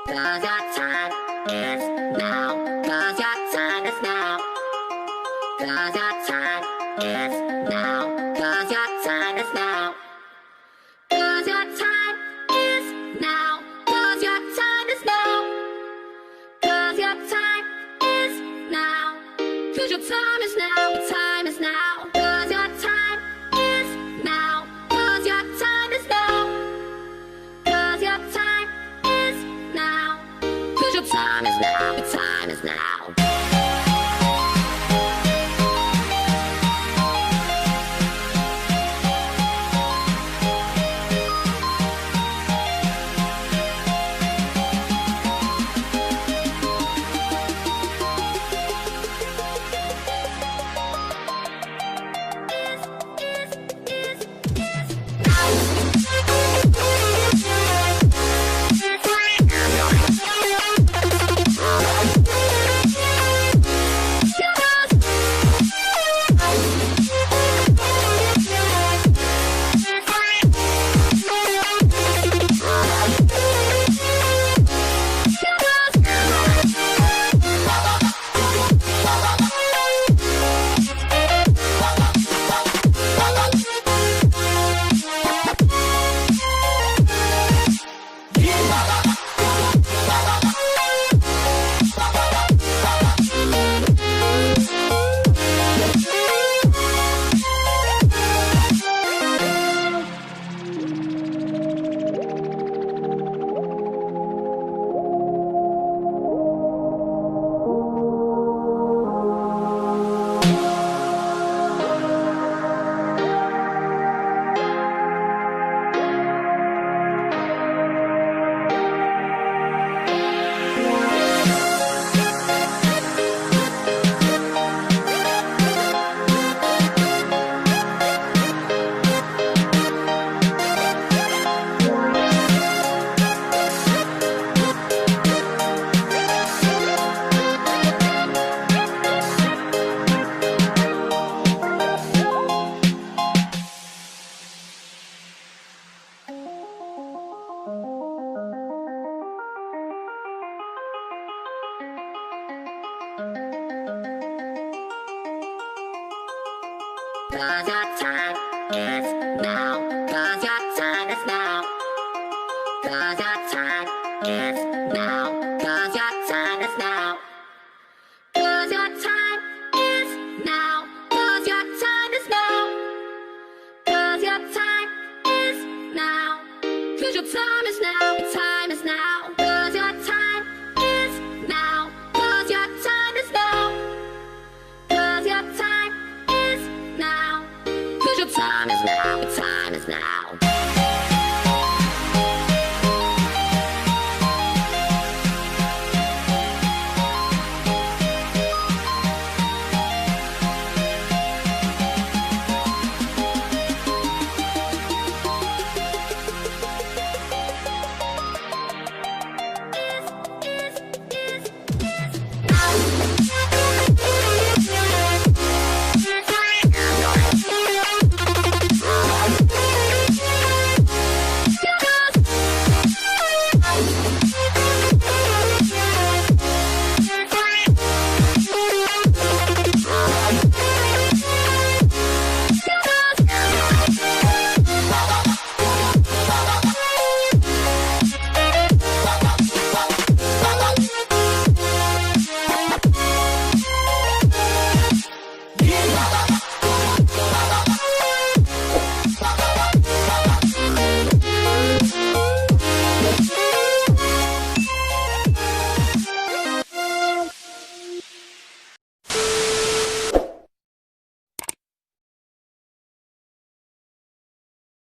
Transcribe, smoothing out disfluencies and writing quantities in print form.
'Cause your time is now. 'Cause your time is now. 'Cause your time is now. 'Cause your time is now. 'Cause your time is now. 'Cause your time is now. 'Cause your time is now. 'Cause your time is now. Your time is now. 'Cause your time is now. 'Cause your time is now. 'Cause your time is now. 'Cause your time is now. Your time is now. Cause your time is now. Cause your time is now. Cause your time is now. Cause your time is now. Cause your time is now. Cause your time is now. Cause your time is now. Cause your time is now. Your time is now.